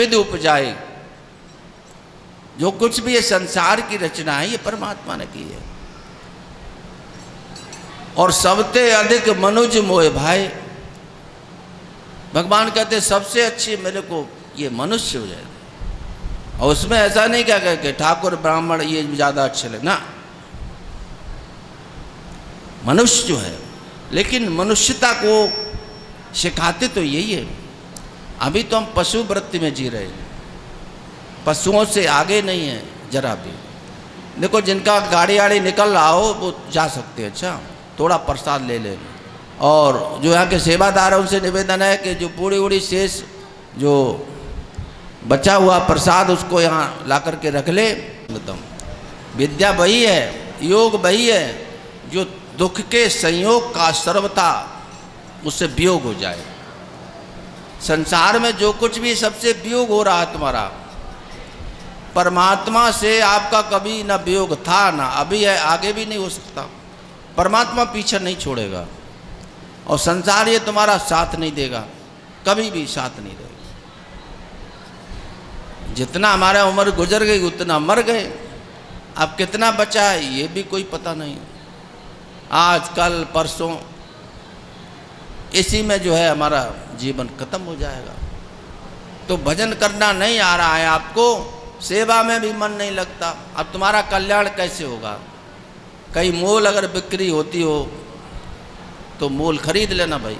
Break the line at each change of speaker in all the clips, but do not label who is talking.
With उपजाए। जो कुछ भी ये संसार की रचना है ये परमात्मा ने की है। और सबसे अधिक मनुज मोह भाई, भगवान कहते सबसे अच्छी मेरे को ये मनुष्य हो जाए। और उसमें ऐसा नहीं क्या कि ठाकुर ब्राह्मण ये ज़्यादा अच्छे लगे ना, मनुष्य जो है। लेकिन मनुष्यता को सिखाते तो यही है। अभी तो हम पशु वृत्ति में जी रहे हैं, पशुओं से आगे नहीं है जरा भी। देखो जिनका गाड़ी आड़ी निकल रहा हो वो जा सकते हैं, अच्छा थोड़ा प्रसाद ले लें। और जो यहाँ के सेवादार है उनसे निवेदन है कि जो पूरी उड़ी शेष जो बचा हुआ प्रसाद उसको यहाँ ला करके रख ले। विद्या वही है, योग वही है जो दुख के संयोग का सर्वथा उससे वियोग हो जाए। संसार में जो कुछ भी सबसे वियोग हो रहा है तुम्हारा, परमात्मा से आपका कभी ना वियोग था ना अभी है, आगे भी नहीं हो सकता। परमात्मा पीछे नहीं छोड़ेगा और संसार ये तुम्हारा साथ नहीं देगा, कभी भी साथ नहीं देगा। जितना हमारा उम्र गुजर गई उतना मर गए, अब कितना बचा है ये भी कोई पता नहीं। आज कल परसों इसी में जो है हमारा जीवन खत्म हो जाएगा। तो भजन करना नहीं आ रहा है आपको, सेवा में भी मन नहीं लगता, अब तुम्हारा कल्याण कैसे होगा? कहीं मोल अगर बिक्री होती हो तो मोल खरीद लेना भाई,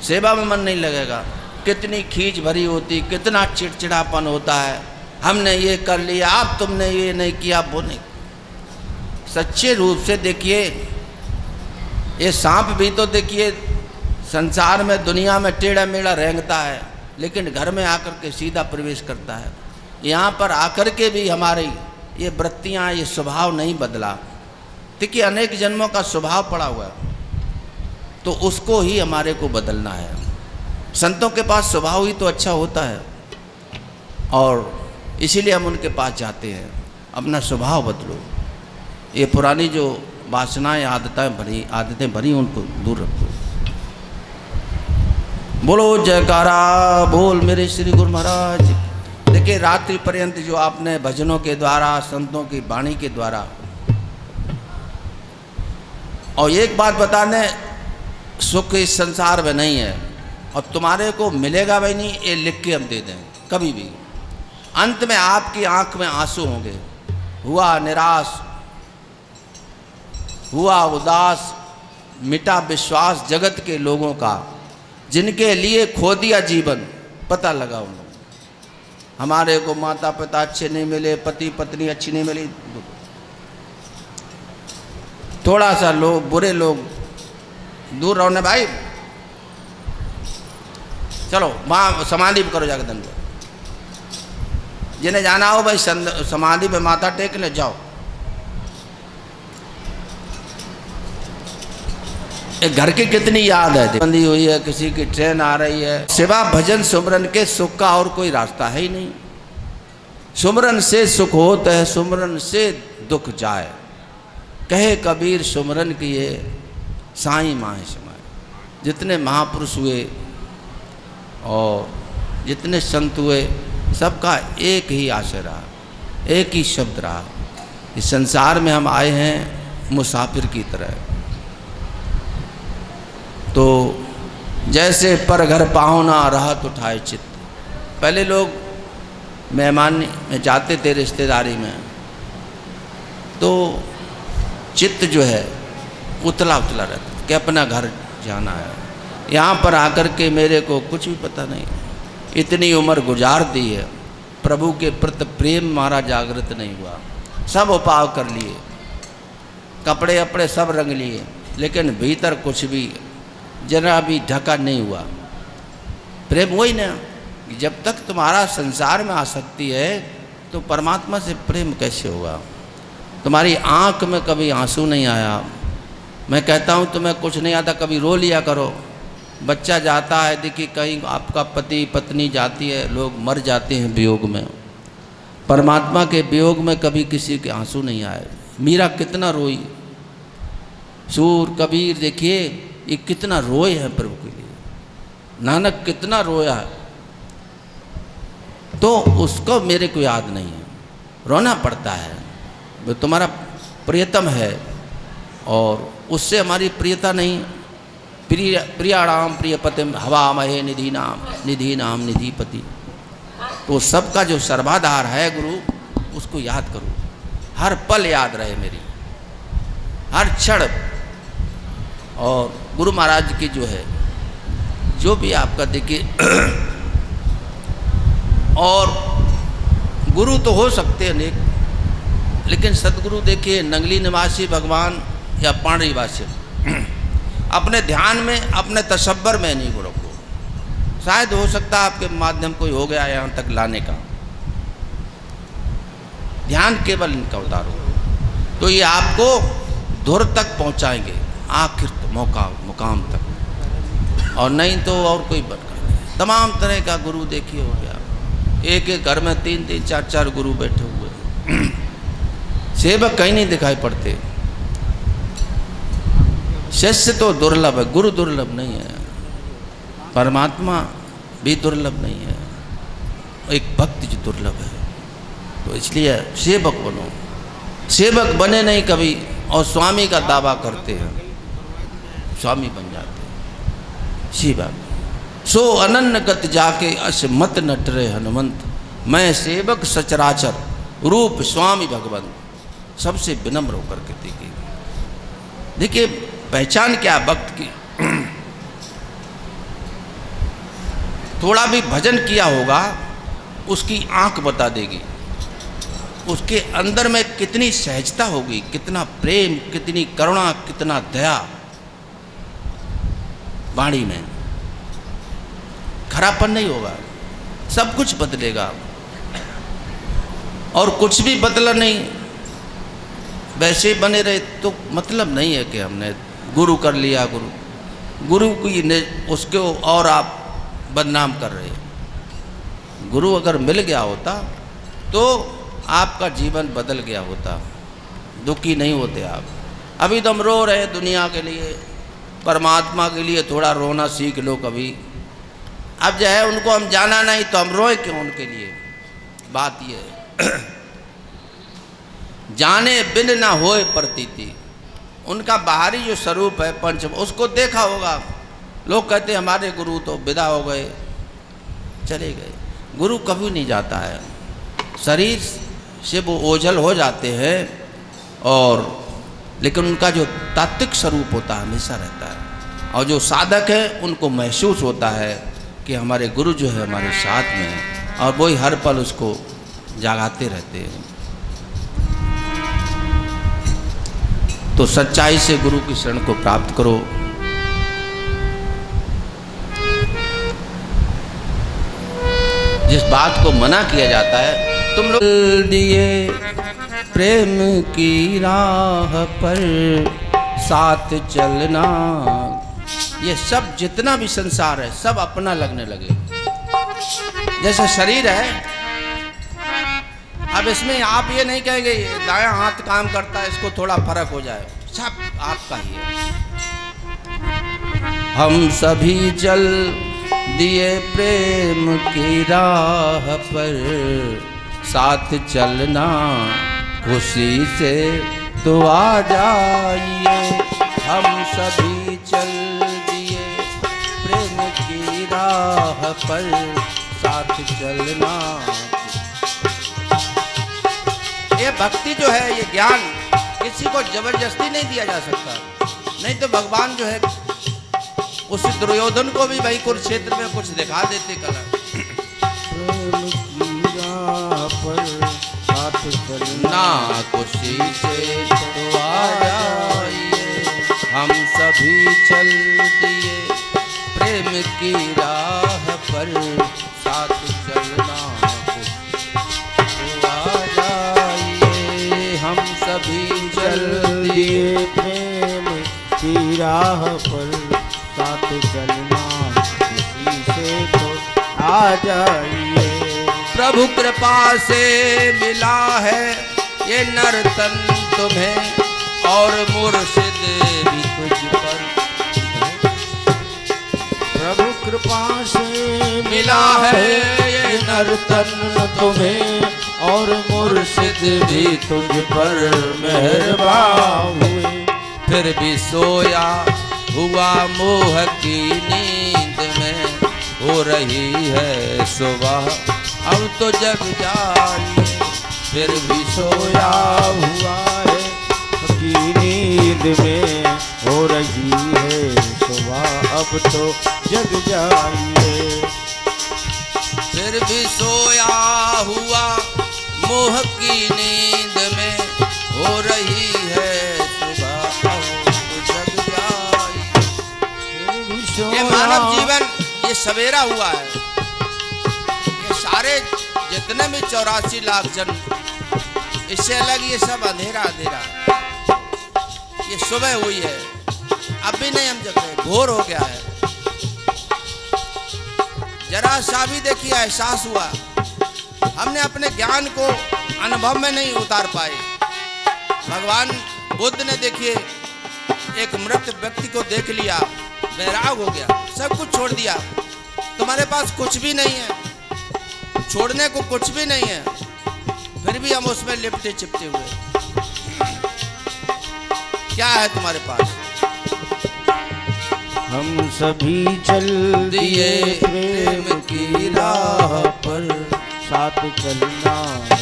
सेवा में मन नहीं लगेगा। कितनी खींच भरी होती, कितना चिड़चिड़ापन होता है, हमने ये कर लिया अब तुमने ये नहीं किया वो नहीं। सच्चे रूप से देखिए, ये सांप भी तो देखिए संसार में दुनिया में टेढ़ा मेढ़ा रेंगता है, लेकिन घर में आकर के सीधा प्रवेश करता है। यहाँ पर आकर के भी हमारी ये वृत्तियाँ, ये स्वभाव नहीं बदला। देखिए अनेक जन्मों का स्वभाव पड़ा हुआ है, तो उसको ही हमारे को बदलना है। संतों के पास स्वभाव ही तो अच्छा होता है और इसीलिए हम उनके पास जाते हैं। अपना स्वभाव बदलो, ये पुरानी जो वासनाएं आदतें भरी उनको दूर रखो। बोलो जयकारा बोल मेरे श्री गुरु महाराज। देखिए रात्रि पर्यंत जो आपने भजनों के द्वारा, संतों की वाणी के द्वारा, और एक बात बता दें, सुख इस संसार में नहीं है और तुम्हारे को मिलेगा भी नहीं, ये लिख के हम दे दें कभी भी। अंत में आपकी आंख में आंसू होंगे। हुआ निराश, हुआ उदास, मिटा विश्वास जगत के लोगों का, जिनके लिए खो दिया जीवन। पता लगा उन लोगों, हमारे को माता पिता अच्छे नहीं मिले, पति पत्नी अच्छी नहीं मिली, थोड़ा सा लोग बुरे लोग दूर रहो ना भाई। चलो वहाँ समाधि पे करो जाकर दंड, जिन्हें जाना हो भाई समाधि पे माथा टेक ले जाओ। एक घर की कितनी याद है, बंदी हुई है, किसी की ट्रेन आ रही है। सेवा भजन सुमरन के सुख का और कोई रास्ता है ही नहीं। सुमरन से सुख होता है, सुमरन से दुख जाए। कहे कबीर सुमरन किए साईं माहे समाए। जितने महापुरुष हुए और जितने संत हुए, सबका एक ही आशय रहा, एक ही शब्द रहा, इस संसार में हम आए हैं मुसाफिर की तरह। तो जैसे पर घर पाहुना रहत उठाए चित्त। पहले लोग मेहमान में जाते थे रिश्तेदारी में, तो चित्त जो है उतला उतला रहता कि अपना घर जाना है। यहाँ पर आकर के मेरे को कुछ भी पता नहीं, इतनी उम्र गुजार दी है, प्रभु के प्रति प्रेम हमारा जागृत नहीं हुआ। सब उपाय कर लिए, कपड़े अपड़े सब रंग लिए, लेकिन भीतर कुछ भी जरा भी ढका नहीं हुआ। प्रेम वही ना, जब तक तुम्हारा संसार में आसक्ति है तो परमात्मा से प्रेम कैसे होगा? तुम्हारी आंख में कभी आंसू नहीं आया। मैं कहता हूँ तुम्हें कुछ नहीं आता, कभी रो लिया करो। बच्चा जाता है, देखिए कहीं आपका पति पत्नी जाती है, लोग मर जाते हैं वियोग में। परमात्मा के वियोग में कभी किसी के आंसू नहीं आए। मीरा कितना रोई, सूर कबीर देखिए ये कितना रोए हैं प्रभु के लिए। नानक कितना रोया है। तो उसको मेरे को याद नहीं है, रोना पड़ता है। वो तुम्हारा प्रियतम है और उससे हमारी प्रियता नहीं। प्रियाणाम प्रियपतिम हवामहे निधि नाम निधिपति। तो सबका जो सर्वाधार है गुरु, उसको याद करो, हर पल याद रहे मेरी, हर क्षण। और गुरु महाराज की जो है, जो भी आपका देखिए, और गुरु तो हो सकते हैं अनेक, लेकिन सदगुरु देखिए नंगली निवासी भगवान या पांडरी वासी, अपने ध्यान में, अपने तसब्बर में नहीं गुरु को। शायद हो सकता है आपके माध्यम कोई हो गया यहाँ तक लाने का, ध्यान केवल इनका उतारो तो ये आपको धुर तक पहुँचाएंगे, आखिर मुकाम तक। और नहीं तो और कोई बरकत नहीं। तमाम तरह का गुरु देखिए हो गया, एक एक घर में 3-3, 4-4 गुरु बैठे हुए, सेवक कहीं नहीं दिखाई पड़ते। शिष्य तो दुर्लभ है, गुरु दुर्लभ नहीं है, परमात्मा भी दुर्लभ नहीं है, एक भक्त जो दुर्लभ है। तो इसलिए सेवक बनो, सेवक बने नहीं कभी और स्वामी का दावा करते हैं, स्वामी बन जाते हैं। सी बात सो अनन्न गत जाके अस मत नटरे हनुमंत, मैं सेवक सचराचर रूप स्वामी भगवंत। सबसे विनम्र होकर के देखिए पहचान क्या भक्त की। थोड़ा भी भजन किया होगा उसकी आंख बता देगी, उसके अंदर में कितनी सहजता होगी, कितना प्रेम, कितनी करुणा, कितना दया वाणी में। खराबपन नहीं होगा, सब कुछ बदलेगा। और कुछ भी बदला नहीं, वैसे बने रहे तो मतलब नहीं है कि हमने गुरु कर लिया। गुरु की उसको और आप बदनाम कर रहे। गुरु अगर मिल गया होता तो आपका जीवन बदल गया होता, दुखी नहीं होते आप। अभी तो हम रो रहे हैं दुनिया के लिए, परमात्मा के लिए थोड़ा रोना सीख लो कभी। अब जो है उनको हम जाना नहीं तो हम रोए क्यों उनके लिए। बात ये है जाने बिन ना होए प्रतीति। उनका बाहरी जो स्वरूप है पंचम, उसको देखा होगा। लोग कहते हमारे गुरु तो विदा हो गए, चले गए। गुरु कभी नहीं जाता है, शरीर से वो ओझल हो जाते हैं और लेकिन उनका जो तात्विक स्वरूप होता है हमेशा रहता है। और जो साधक है उनको महसूस होता है कि हमारे गुरु जो है हमारे साथ में है, और वही हर पल उसको जागाते रहते हैं। तो सच्चाई से गुरु की शरण को प्राप्त करो। जिस बात को मना किया जाता है, तुम लोग दिए प्रेम की राह पर साथ चलना, ये सब जितना भी संसार है सब अपना लगने लगे। जैसे शरीर है, अब इसमें आप ये नहीं कहेंगे दायां हाथ काम करता है इसको थोड़ा फर्क हो जाए, सब आपका ही है। हम सभी चल दिए प्रेम की राह पर साथ चलना, खुशी से तो आ जाइए। हम सभी चल दिए प्रेम की राह पर साथ चलना। ये भक्ति जो है, ये ज्ञान किसी को जबरदस्ती नहीं दिया जा सकता। नहीं तो भगवान जो है उस दुर्योधन को भी भाई कुरुक्षेत्र में कुछ दिखा देते कला। ना खुशी से तो आ जाइए, हम सभी चल दिए प्रेम की राह पर साथ चलना, तो आ जाइए। हम सभी चल दिए
प्रेम की राह पर साथ चलना, किसी से तो आ जाइए।
प्रभु कृपा से मिला है ये नर्तन तुम्हें और मुर्शिद भी तुझ पर।
प्रभु कृपा से
मिला है ये
नर्तन तुम्हें और मुर्शिद भी तुझ पर मेहरबान हुए।
फिर भी सोया हुआ मोह की नींद में हो रही है सुबह, अब तो जग जाइए। फिर भी सोया
हुआ है की नींद में हो रही है सुबह, अब तो जग जाइए।
फिर भी सोया हुआ मोह की नींद में हो रही है सुबह, अब तो जग जाइए। ये मानव जीवन ये सवेरा हुआ है। ये सारे जितने भी 84 लाख जन्म, इससे अलग ये सब अंधेरा अंधेरा है। ये सुबह हुई है, अभी नहीं हम जग रहे, घोर हो गया है। जरा सा भी देखिए एहसास हुआ, हमने अपने ज्ञान को अनुभव में नहीं उतार पाए। भगवान बुद्ध ने देखिए एक मृत व्यक्ति को देख लिया, वैराग हो गया, सब कुछ छोड़ दिया। तुम्हारे पास कुछ भी नहीं है, छोड़ने को कुछ भी नहीं है, फिर भी हम उसमें लिपटे चिपटे हुए। क्या है तुम्हारे पास?
हम सभी चल दिए प्रेम की राह पर, साथ चलना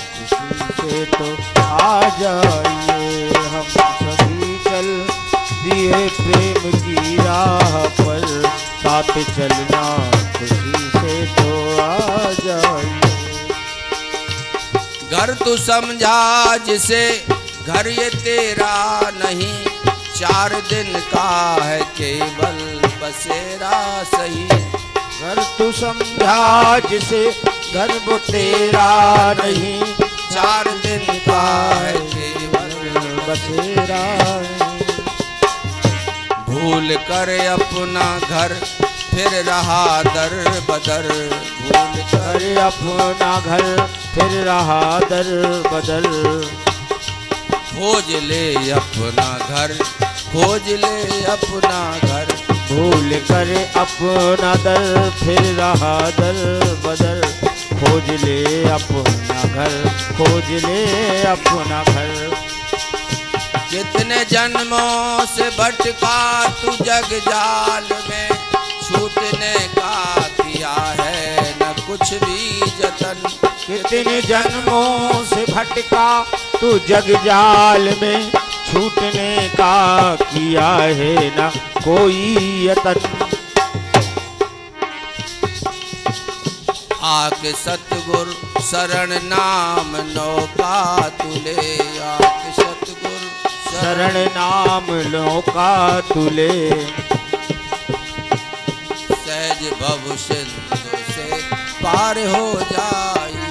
किसी से तो आ जाइए। हम सभी चल दिए प्रेम की राह पर, साथ चलना किसी से तो आ जाइए।
घर तू समझा जिसे घर ये तेरा नहीं, 4 दिन का है केवल बसेरा सही।
घर तू समझा जिसे घर वो तेरा नहीं,
4 दिन का है केवल
बसेरा।
भूल कर अपना घर फिर रहा दर बदर, भूल कर
अरे अपना घर फिर रहा दर बदल।
खोज ले अपना घर, खोज ले अपना घर,
भूल कर अपना दर फिर रहा दर बदल। खोज ले अपना घर, खोज ले अपना घर।
कितने जन्मों से भटका तू जग जाल में, छूटने का किया है न कुछ भी जतन।
कितने जन्मों से भटका तू जग जाल में, छूटने का किया है ना कोई यतन।
आके सतगुर शरण नाम नौका तुले, आके सतगुर
शरण नाम नौका तुले।
सहज भव सिंधु से पार हो जाइए।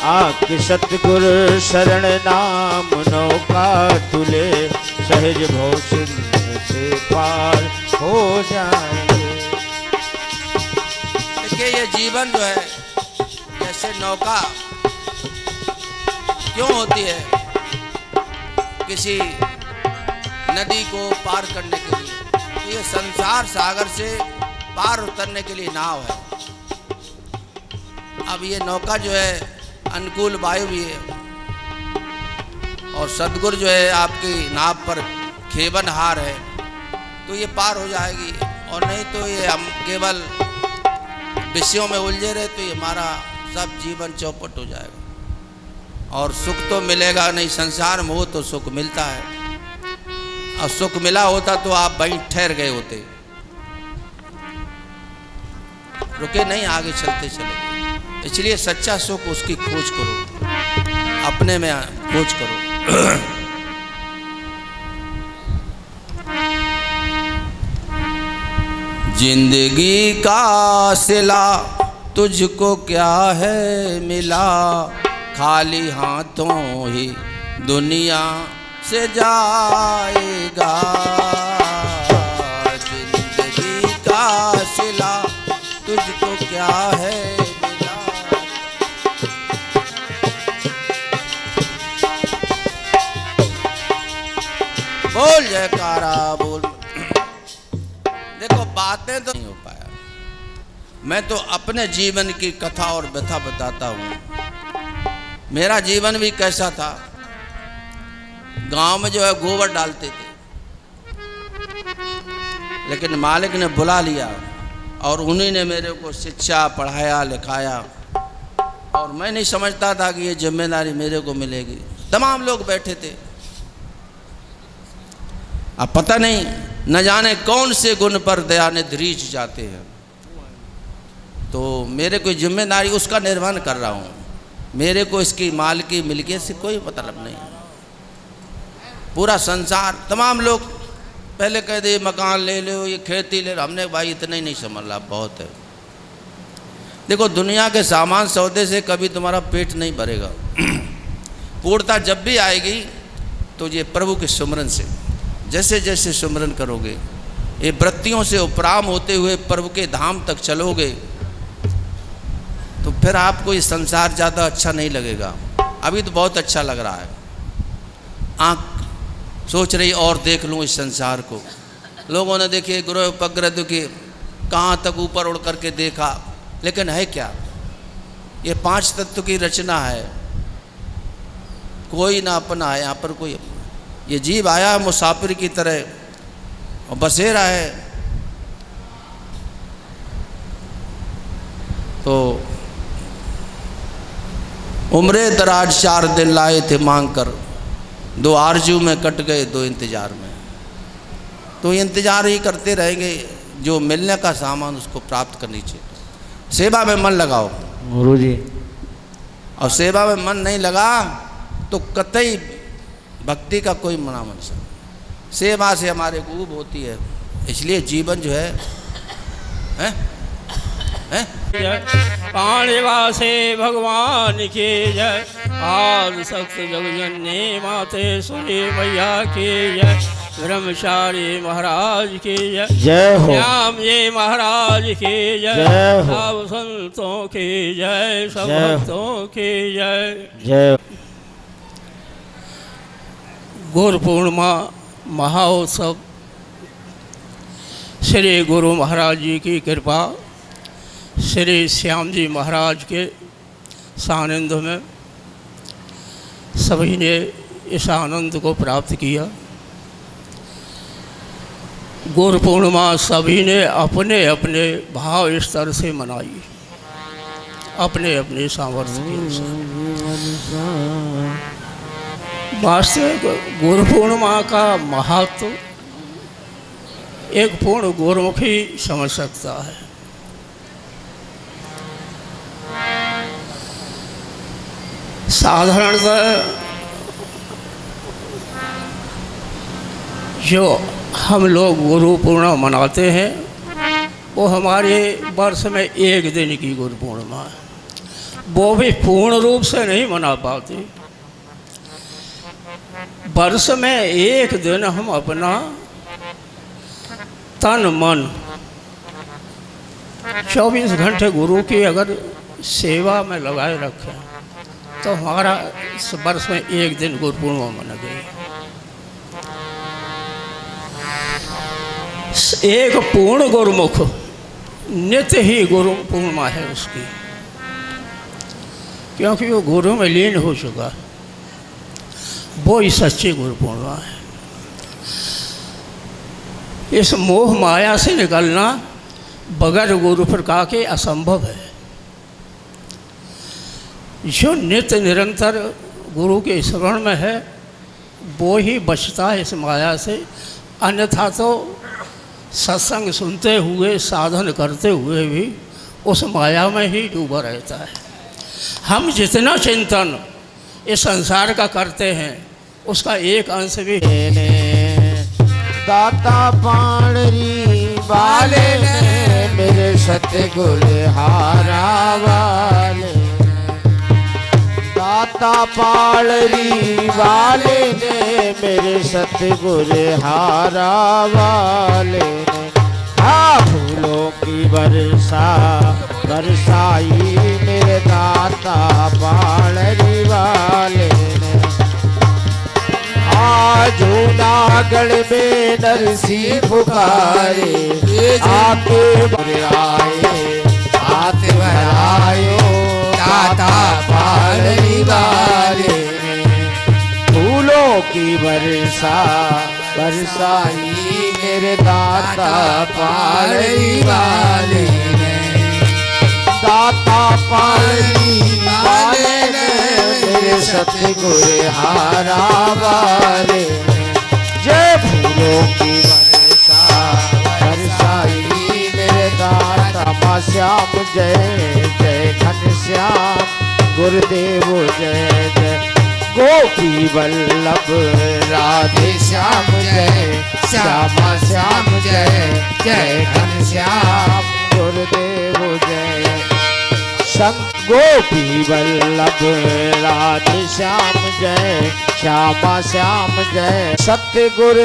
आके सतगुर शरण नाम नौका तुले, सहज भव सिंधु से पार हो जाएंगे।
देखिए ये जीवन जो है जैसे नौका क्यों होती है? किसी नदी को पार करने के लिए, तो ये संसार सागर से पार उतरने के लिए नाव है। अब ये नौका जो है अनुकूल वायु भी है, और सदगुरु जो है आपकी नाव पर खेवनहार है, तो ये पार हो जाएगी। और नहीं तो ये हम केवल विषयों में उलझे रहे तो ये हमारा सब जीवन चौपट हो जाएगा, और सुख तो मिलेगा नहीं। संसार में हो तो सुख मिलता है, और सुख मिला होता तो आप वहीं ठहर गए होते, रुके नहीं, आगे चलते चले। इसलिए सच्चा सुख उसकी खोज करो, अपने में खोज करो। जिंदगी का सिला तुझको क्या है मिला, खाली हाथों ही दुनिया से जाएगा। जिंदगी का सिला तुझको क्या है मिला। बोल जयकारा बोल। देखो बातें तो नहीं हो पाया, मैं तो अपने जीवन की कथा और व्यथा बताता हूँ। मेरा जीवन भी कैसा था। गांव में जो है गोबर डालते थे, लेकिन मालिक ने बुला लिया और उन्हीं ने मेरे को शिक्षा पढ़ाया लिखाया, और मैं नहीं समझता था कि ये जिम्मेदारी मेरे को मिलेगी। तमाम लोग बैठे थे। अब पता नहीं न जाने कौन से गुण पर दयानिधि रीझ जाते हैं। तो मेरे कोई जिम्मेदारी उसका निर्वहन कर रहा हूँ। मेरे को इसकी माल की मिल्कियत से कोई मतलब नहीं। पूरा संसार तमाम लोग पहले कह दे मकान ले लो, ये खेती ले लो। हमने भाई इतना ही नहीं समझ रहा, बहुत है। देखो दुनिया के सामान सौदे से कभी तुम्हारा पेट नहीं भरेगा। पूर्णता जब भी आएगी तो ये प्रभु के सुमरन से, जैसे जैसे सुमरन करोगे, ये वृत्तियों से उपराम होते हुए प्रभु के धाम तक चलोगे, तो फिर आपको ये संसार ज़्यादा अच्छा नहीं लगेगा। अभी तो बहुत अच्छा लग रहा है। आँख सोच रही और देख लूँ इस संसार को। लोगों ने देखिए ग्रह उपग्रह के कहाँ तक ऊपर उड़ करके देखा, लेकिन है क्या? ये 5 तत्व की रचना है। कोई ना अपना है यहाँ पर, कोई अपना। ये जीव आया मुसाफिर की तरह और बसेरा है। तो उम्रे दराज 4 दिन लाए थे मांग कर, 2 आरजू में कट गए 2 इंतजार में। तो इंतजार ही करते रहेंगे। जो मिलने का सामान उसको प्राप्त करनी चाहिए। सेवा में मन लगाओ
गुरुजी।
और सेवा में मन नहीं लगा तो कतई भक्ति का कोई मना मन सकता। सेवा से हमारे को ऊब होती है। इसलिए जीवन जो है
पाणिवासे भगवान की जय। आदि शक्ति जगजननी मातेश्वरी मैया की जय। ब्रह्मचारी महाराज की जय।
जय हो।
श्याम जी महाराज की जय।
जय हो।
सब संतों की जय, सब
जय हो।
भक्तों की जय।
जय।
गुरु पूर्णिमा महोत्सव श्री गुरु महाराज जी की कृपा, श्री श्याम जी महाराज के सानिध्य में सभी ने इस आनंद को प्राप्त किया। गुरु पूर्णिमा सभी ने अपने अपने भाव स्तर से मनाई, अपने अपने सामर्थ्य के अनुसार। वास्तविक गुरु पूर्णिमा का महत्व एक पूर्ण गुरुमुखी समझ सकता है। साधारणतः जो हम लोग गुरु पूर्णिमा मनाते हैं वो हमारे वर्ष में एक दिन की गुरु पूर्णिमा है। वो भी पूर्ण रूप से नहीं मना पाते। वर्ष में एक दिन हम अपना तन मन 24 घंटे गुरु की अगर सेवा में लगाए रखें तो हमारा इस वर्ष में एक दिन गुरु पूर्णिमा मना गई। एक पूर्ण गुरुमुख नित्य ही गुरु पूर्णिमा है उसकी, क्योंकि वो गुरु में लीन हो चुका है। वो ही सच्ची गुरु पूर्णिमा है। इस मोह माया से निकलना बगैर गुरु प्रकाश के असंभव है। जो नित्य निरंतर गुरु के स्मरण में है वो ही बचता है इस माया से। अन्यथा तो सत्संग सुनते हुए साधन करते हुए भी उस माया में ही डूबा रहता है। हम जितना चिंतन इस संसार का करते हैं उसका एक अंश भी
दाता पाणरी वाले ने मेरे सतगुर हारा वाले। दाता पाणरी वाले ने मेरे सतगुर हारा वाले ने। फूलों की वर्षा बरसाई मेरे दाता पाणरी वाले ने। जूनागढ़ में नरसी पुकारे आके आए पालरी वाले ने फूलों की वर्षा बरसाई मेरे दाता पालरी वाले ने दाता पालरी वाले ने मेरे सतगुर हारा वाले ने जय फूलों की वर्षा बरसाई मेरे दाता माँ श्याम जय जय घनश्याम गुरुदेव जय जय गोपी वल्लभ राधे श्याम जय श्यामा श्याम जय जय घनश्याम गुरुदेव जय गोपी वल्लभ राधे श्याम जय श्यामा श्याम जय सतगुर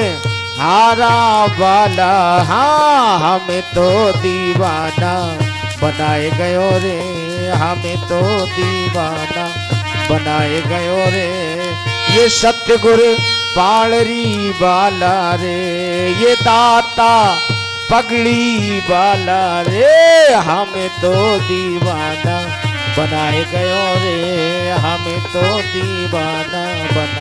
हारा वाला हाँ हमें तो दीवाना बनाए गयो रे हमें तो दीवाना बनाए गयो रे ये सतगुर पालरी वाला रे ये दाता पगड़ी वाला रे हमें तो दीवाना बनाए गयो रे हमें तो दीवाना बना